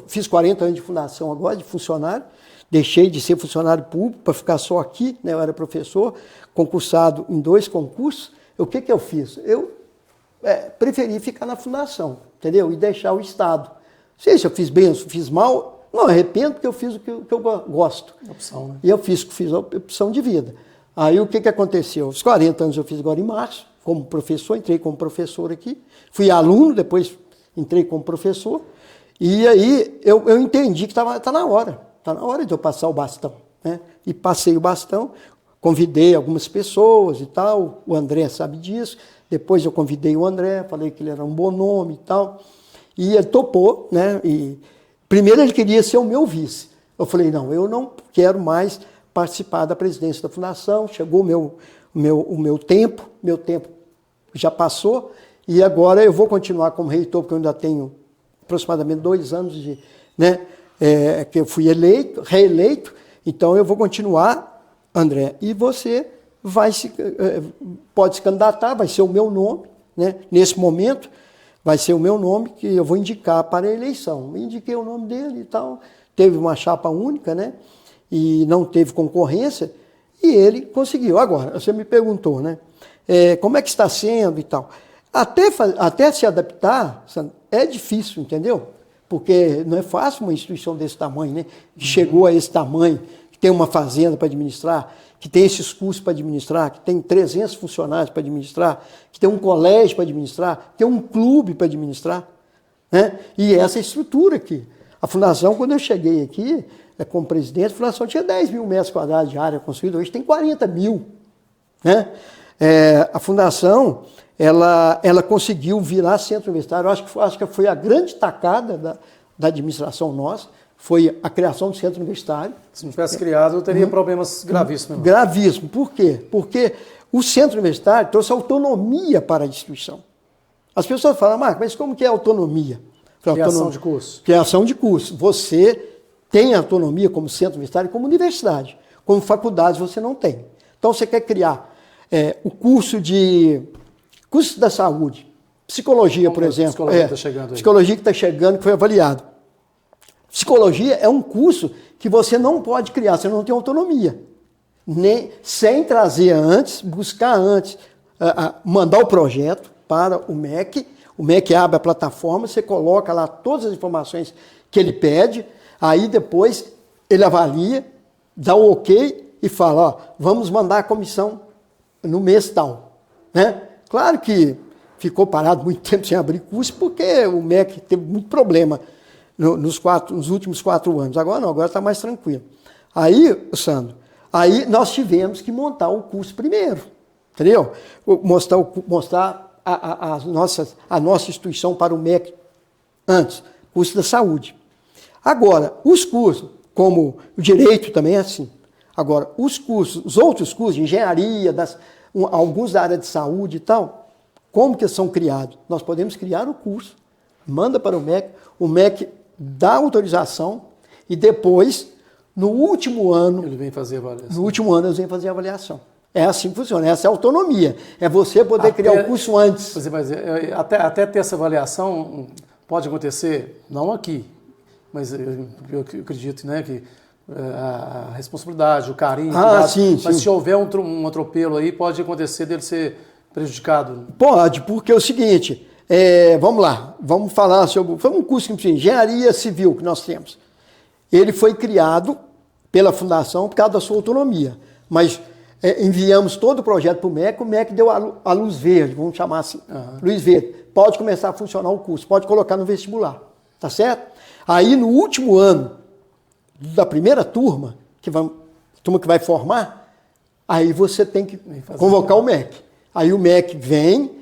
fiz 40 anos de fundação agora, de funcionário, deixei de ser funcionário público para ficar só aqui, né? Eu era professor, concursado em 2 concursos. O que eu fiz? Eu preferi ficar na fundação, entendeu? E deixar o Estado. Não sei se eu fiz bem ou se fiz mal, não arrependo, porque eu fiz o que eu gosto. Opção, né? E eu fiz a opção de vida. Aí o que aconteceu? Os 40 anos eu fiz agora em março, como professor, entrei como professor aqui. Fui aluno, depois entrei como professor. E aí eu entendi que tá na hora. Está na hora de eu passar o bastão, né? E passei o bastão, convidei algumas pessoas e tal, o André sabe disso, depois eu convidei o André, falei que ele era um bom nome e tal, e ele topou, né? E primeiro ele queria ser o meu vice. Eu falei, não, eu não quero mais participar da presidência da fundação, chegou o meu tempo já passou, e agora eu vou continuar como reitor, porque eu ainda tenho aproximadamente 2 anos de, né? Que eu fui reeleito, então eu vou continuar, André, e você pode se candidatar, vai ser o meu nome, né? Nesse momento, vai ser o meu nome que eu vou indicar para a eleição. Eu indiquei o nome dele e tal, teve uma chapa única, né? E não teve concorrência, e ele conseguiu. Agora, você me perguntou, né? Como é que está sendo e tal. Até se adaptar, é difícil, entendeu? Porque não é fácil uma instituição desse tamanho, né? Que chegou a esse tamanho, que tem uma fazenda para administrar, que tem esses cursos para administrar, que tem 300 funcionários para administrar, que tem um colégio para administrar, que tem um clube para administrar, né? E essa estrutura aqui. A fundação, quando eu cheguei aqui, como presidente, a fundação tinha 10 mil metros quadrados de área construída, hoje tem 40 mil, né? A fundação, ela conseguiu virar centro universitário. Eu acho que foi a grande tacada da administração nossa, foi a criação do centro universitário. Se não tivesse criado, eu teria problemas gravíssimos. Gravíssimo. Por quê? Porque o centro universitário trouxe autonomia para a instituição. As pessoas falam, Marco, mas como que é autonomia? Criação de curso. Criação de curso. Você tem autonomia como centro universitário, como universidade. Como faculdade você não tem. Então você quer criar o curso da saúde, psicologia, por exemplo. Psicologia que está chegando aí. Psicologia que está chegando, que foi avaliado. Psicologia é um curso que você não pode criar, você não tem autonomia. Sem trazer antes, buscar antes, mandar o projeto para o MEC. O MEC abre a plataforma, você coloca lá todas as informações que ele pede, aí depois ele avalia, dá o ok e fala, ó, vamos mandar a comissão no mês tal, né? Claro que ficou parado muito tempo sem abrir curso, porque o MEC teve muito problema nos últimos 4 anos. Agora não, agora está mais tranquilo. Aí, Sandro, nós tivemos que montar o curso primeiro, entendeu? Mostrar a nossa instituição para o MEC antes, curso da saúde. Agora, os cursos, como o direito também é assim. Agora, os outros cursos de engenharia, alguns da área de saúde e tal, como que são criados? Nós podemos criar o curso, manda para o MEC dá autorização e depois, no último ano... Ele vem fazer a avaliação. No último ano, eles vêm fazer a avaliação. É assim que funciona, essa é a autonomia. É você poder criar o curso antes. Mas até ter essa avaliação, pode acontecer, não aqui, mas eu acredito, né, que a responsabilidade, o carinho, cuidado, sim, mas sim. se houver um atropelo aí, pode acontecer dele ser prejudicado. Pode, porque é o seguinte, vamos lá, vamos falar sobre... Foi um curso de engenharia civil que nós temos. Ele foi criado pela Fundação por causa da sua autonomia, mas enviamos todo o projeto para o MEC deu a luz verde, vamos chamar assim, luz verde. Pode começar a funcionar o curso, pode colocar no vestibular, tá certo? Aí no último ano da primeira turma, turma que vai formar, aí você tem que convocar o MEC. Aí o MEC vem,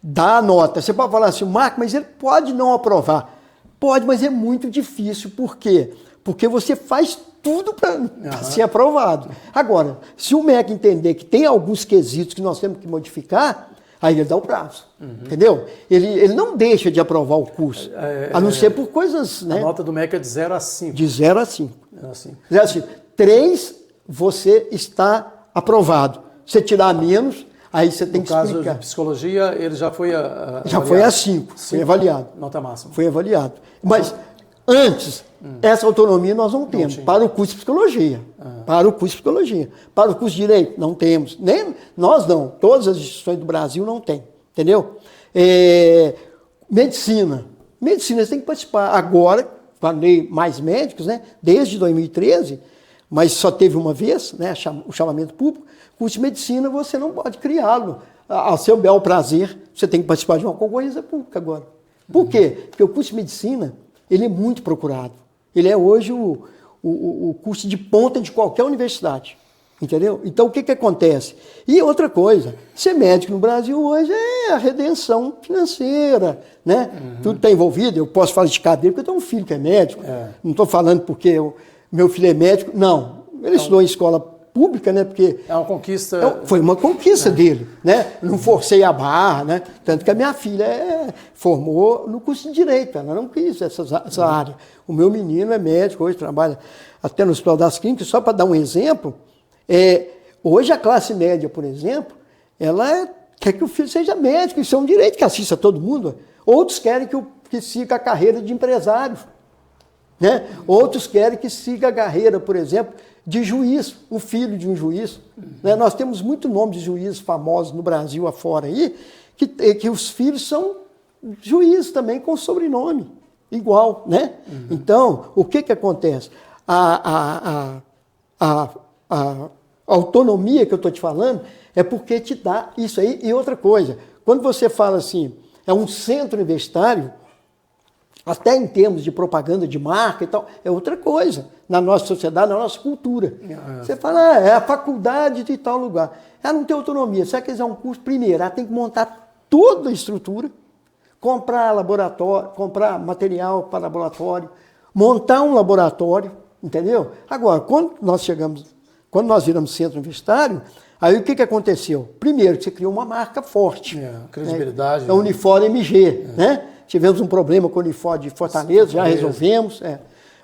dá a nota. Você pode falar assim, Marco, mas ele pode não aprovar. Pode, mas é muito difícil. Por quê? Porque você faz tudo para ser aprovado. Agora, se o MEC entender que tem alguns quesitos que nós temos que modificar, aí ele dá o prazo. Entendeu? Ele não deixa de aprovar o curso, a não ser por coisas... A nota do MEC é de 0 a 5. De 0 a 5. Assim. 0 a 5. 3, você está aprovado. Se tirar menos, aí você tem que explicar. No caso de psicologia, ele já foi avaliado. Já foi a 5, foi avaliado. Nota máxima. Foi avaliado. Mas antes, essa autonomia nós não temos. Para o curso de psicologia. Para o curso de psicologia. Para o curso de direito, não temos. Nem nós não. Todas as instituições do Brasil não têm. Entendeu? Medicina. Medicina, você tem que participar. Agora, falei mais médicos, né? Desde 2013, mas só teve uma vez, né? O chamamento público. Curso de medicina, você não pode criá-lo. Ao seu bel prazer, você tem que participar de uma concorrência pública agora. Por quê? Porque o curso de medicina, ele é muito procurado. Ele é hoje o curso de ponta de qualquer universidade. Entendeu? Então, o que acontece? E outra coisa, ser médico no Brasil hoje é a redenção financeira, né? Tudo está envolvido. Eu posso falar de cadeira porque eu tenho um filho que é médico. Não estou falando porque meu filho é médico. Não, ele estudou em escola pública, né? Porque é uma conquista... Foi uma conquista dele, né? Não forcei a barra, né? Tanto que a minha filha formou no curso de Direito, ela não quis essa área. O meu menino é médico, hoje trabalha até no Hospital das Clínicas, só para dar um exemplo, hoje a classe média, por exemplo, ela quer que o filho seja médico, isso é um direito que assista a todo mundo. Outros querem que siga a carreira de empresário, né? Outros querem que siga a carreira, por exemplo, de juiz, um filho de um juiz. Né? Nós temos muito nome de juízes famosos no Brasil afora aí, que os filhos são juízes também com sobrenome igual, né? Então, o que acontece? A autonomia que eu estou te falando é porque te dá isso aí. E outra coisa, quando você fala assim, é um centro universitário, até em termos de propaganda de marca e tal, é outra coisa na nossa sociedade, na nossa cultura. Você fala, é a faculdade de tal lugar. Ela não tem autonomia. Se ela quiser um curso, primeiro, ela tem que montar toda a estrutura, comprar laboratório, comprar material para laboratório, montar um laboratório, entendeu? Agora, quando nós viramos centro universitário, aí o que aconteceu? Primeiro, você criou uma marca forte. Credibilidade. É o Unifor MG, né? Tivemos um problema com o Unifor de Fortaleza, já resolvemos.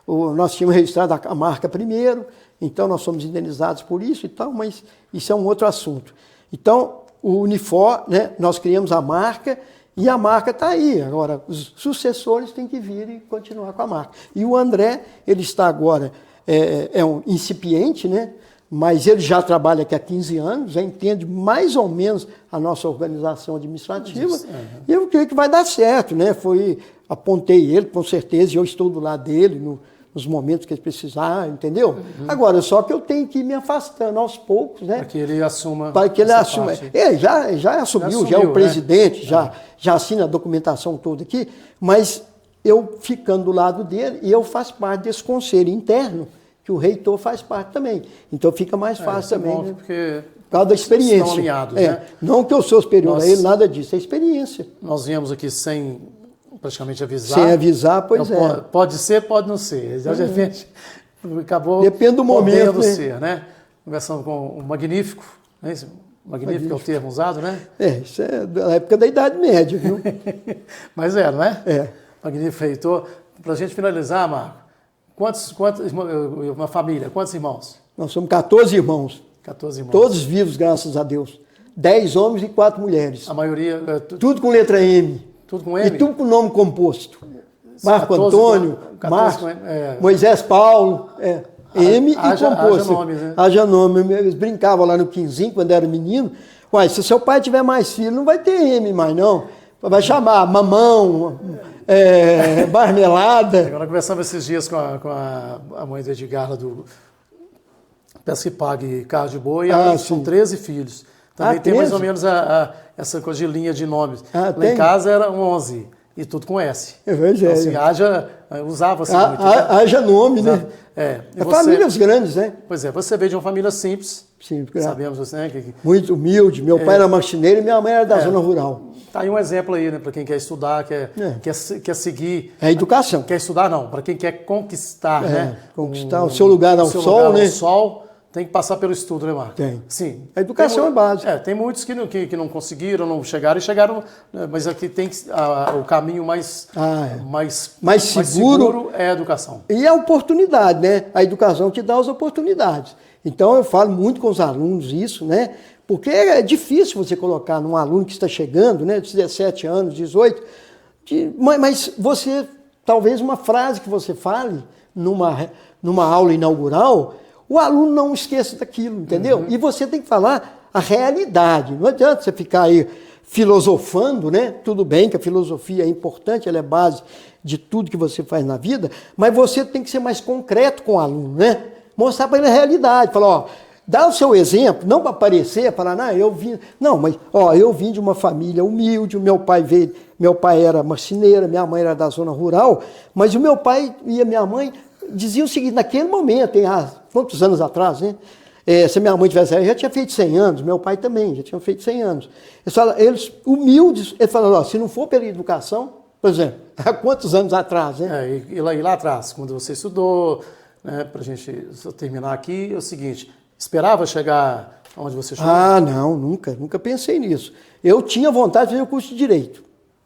Nós tínhamos registrado a marca primeiro, então nós somos indenizados por isso e tal, mas isso é um outro assunto. Então, o Unifor, né, nós criamos a marca e a marca está aí. Agora, os sucessores têm que vir e continuar com a marca. E o André, ele está agora, um incipiente, né? Mas ele já trabalha aqui há 15 anos, já entende mais ou menos a nossa organização administrativa, e eu creio que vai dar certo, né? Apontei ele, com certeza, e eu estou do lado dele, no nos momentos que eles precisarem, entendeu? Agora, só que eu tenho que ir me afastando aos poucos, né? Para que ele assuma. Para que ele essa assuma. parte. Já assumiu, já é o presidente, já assina a documentação toda aqui, mas eu ficando do lado dele, e eu faço parte desse conselho interno, que o reitor faz parte também. Então fica mais fácil também, bom, né? porque Por causa da experiência. estão alinhados, né? Não que eu sou superior a ele, nada disso, é experiência. Nós viemos aqui sem praticamente avisar. Sem avisar, pois Então, pode ser, pode não ser. De repente, acabou Depende do momento, podendo né? ser, né? Conversando com o Magnífico, né? Magnífico é o termo usado, né? Isso é da época da Idade Média, viu? Mas não é? É. Magnífico reitor. Para a gente finalizar, Marco, uma família, quantos irmãos? Nós somos 14 irmãos, 14 irmãos. todos vivos, graças a Deus. 10 homens e 4 mulheres. A maioria, Tudo com letra M. tudo com M? E tudo com nome composto. Marco 14 Antônio, 14 Marcos, com M, Moisés Paulo, M e haja composto. nomes, né? Haja nome. Eles brincavam lá no quinzinho, quando era menino. Uai, se seu pai tiver mais filho, não vai ter M mais, não. Vai chamar mamão, marmelada. Agora conversamos esses dias com a mãe do Edgar, lá do Pesca e Pague Carro de Boi, e são 13 filhos. Também tem 13? mais ou menos essa coisa de linha de nomes. Lá tem? em casa eram 11, e tudo com S. É verdade. Então, assim, usava-se muito. Né? Haja nome, né? E você, famílias grandes, né? Pois é, você veio de uma família simples. Sim, Sabemos, né? Muito humilde. Meu pai era marceneiro e minha mãe era da zona rural. Tá aí um exemplo aí, né? Para quem quer estudar, quer seguir. É educação. Quer estudar, não. Para quem quer conquistar, né? Conquistar o seu lugar ao sol, lugar né? ao sol, tem que passar pelo estudo, né, Marco? Tem. Sim. A educação é básica. Tem muitos que não conseguiram, não chegaram, mas aqui tem o caminho mais seguro é a educação. E a oportunidade, né? A educação te dá as oportunidades. Então eu falo muito com os alunos isso, né? Porque é difícil você colocar num aluno que está chegando, né? De 17 anos, 18, mas você, talvez uma frase que você fale numa aula inaugural, o aluno não esqueça daquilo, entendeu? E você tem que falar a realidade. Não adianta você ficar aí filosofando, né? Tudo bem que a filosofia é importante, ela é base de tudo que você faz na vida, mas você tem que ser mais concreto com o aluno, né? Mostrar para ele a realidade, falar, ó, dá o seu exemplo, não para aparecer, falar, eu vim de uma família humilde, meu pai era marceneiro, minha mãe era da zona rural, mas o meu pai e a minha mãe diziam o seguinte, naquele momento, quantos anos atrás, né? Se minha mãe tivesse, já tinha feito 100 anos, meu pai também, já tinha feito 100 anos. Eles humildes, eles falaram, se não for pela educação, por exemplo, há quantos anos atrás, né? E lá atrás, quando você estudou, né, para a gente terminar aqui, é o seguinte, esperava chegar onde você chegou? Não, nunca pensei nisso. Eu tinha vontade de fazer o curso de Direito,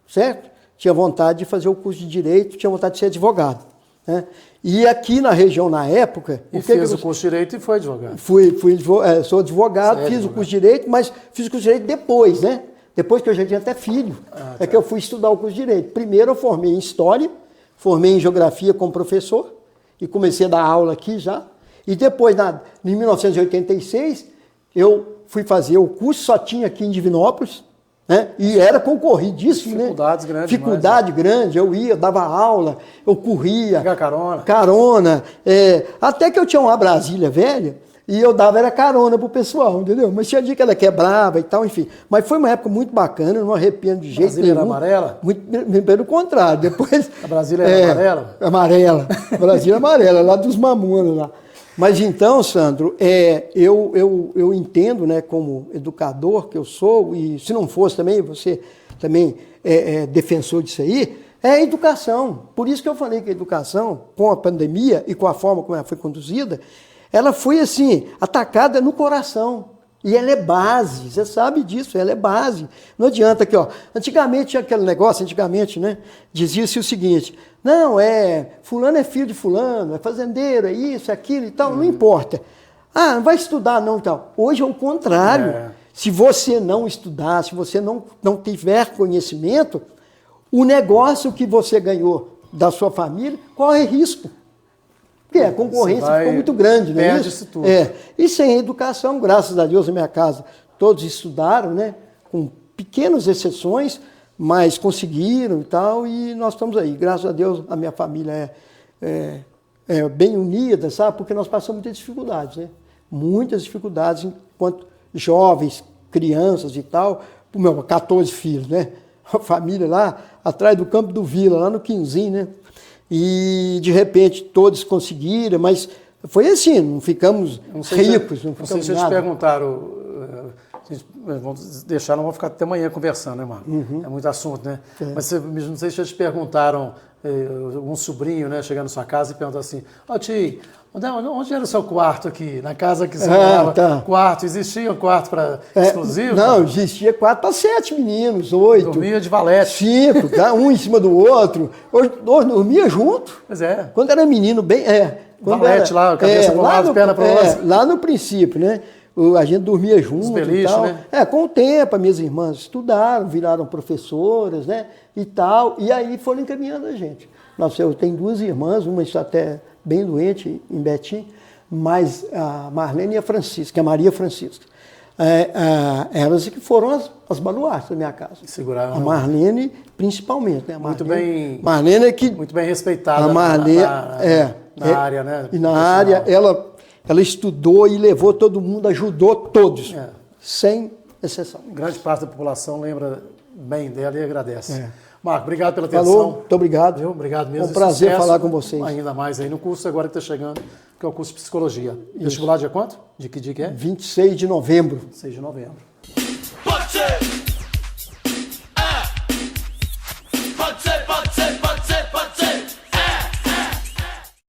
certo? Tinha vontade de fazer o curso de Direito, tinha vontade de ser advogado, né? E aqui na região, na época... Fez o curso de Direito e foi advogado? Sou advogado, fiz o curso de Direito, mas fiz o curso de Direito depois, né? Depois que eu já tinha até filho. É que eu fui estudar o curso de Direito. Primeiro eu formei em História, formei em Geografia como professor, e comecei a dar aula aqui já. E depois, em 1986, eu fui fazer o curso, só tinha aqui em Divinópolis, né? E era concorridíssimo, Dificuldades né? grandes. Dificuldade grande, eu ia, dava aula, eu corria. Pegar carona. Carona. Até que eu tinha uma Brasília velha, e eu era carona pro pessoal, entendeu? Mas tinha dia que ela quebrava e tal, enfim. Mas foi uma época muito bacana, eu não arrependo de jeito Brasília nenhum. Era amarela? Muito pelo contrário. Depois, a Brasília era amarela? Amarela. Brasília amarela, lá dos Mamonas lá. Mas então, Sandro, eu entendo, né, como educador que eu sou, e se não fosse também, você também é defensor disso aí, é a educação. Por isso que eu falei que a educação, com a pandemia e com a forma como ela foi conduzida, ela foi, assim, atacada no coração. E ela é base, você sabe disso, ela é base. Não adianta que, antigamente tinha aquele negócio, né, dizia-se o seguinte, fulano é filho de fulano, é fazendeiro, é isso, é aquilo e tal, não importa. Não vai estudar não e tal. Hoje é o contrário. Se você não estudar, se você não tiver conhecimento, o negócio que você ganhou da sua família corre risco. Porque a concorrência ficou muito grande, né? Perde-se tudo. E sem educação, graças a Deus, na minha casa, todos estudaram, né? Com pequenas exceções, mas conseguiram e tal, e nós estamos aí. Graças a Deus, a minha família bem unida, sabe? Porque nós passamos muitas dificuldades, né? Muitas dificuldades enquanto jovens, crianças e tal. Pô, meu, 14 filhos, né? A família lá atrás do Campo do Vila, lá no Quinzinho, né? E de repente todos conseguiram, mas foi assim, não ficamos ricos, não sei ficamos se nada. te perguntaram, vamos deixar, não vamos ficar até amanhã conversando, né, Marco? É muito assunto, né? Mas não sei se já te perguntaram, um sobrinho, né, chegar na sua casa e perguntar assim, tio, onde era o seu quarto aqui? Na casa que você morava, tá. Quarto, existia um quarto exclusivo? Não, existia 4 para 7 meninos, 8. Dormia de valete. 5, tá? Um em cima do outro. Hoje dormia junto. Pois é. Quando era menino, bem... Valete lá, cabeça para um lado, perna para o outro. Lá no princípio, né? A gente dormia junto. Os beliches, e tal. né? Com o tempo, as minhas irmãs estudaram, viraram professoras, né? E tal. E aí foram encaminhando a gente. Nossa, eu tenho 2 irmãs, uma está até bem doente em Betim, mas a Marlene e a Francisca, a Maria Francisca. Elas que foram as baluartes da minha casa. Seguraram. A Marlene, principalmente, né? Muito bem. Marlene é que... Muito bem respeitada. A Marlene, na área, né? E na área, ela estudou e levou todo mundo, ajudou todos, sem exceção. Grande parte da população lembra bem dela e agradece. Marco, obrigado pela atenção. Falou, muito obrigado. Viu? Obrigado mesmo. É um prazer Sucesso, falar com vocês. Ainda mais aí no curso agora que está chegando, que é o curso de Psicologia. Vestibular dia quanto? De que dia que é? 26 de novembro. 6 de novembro. Pode ser!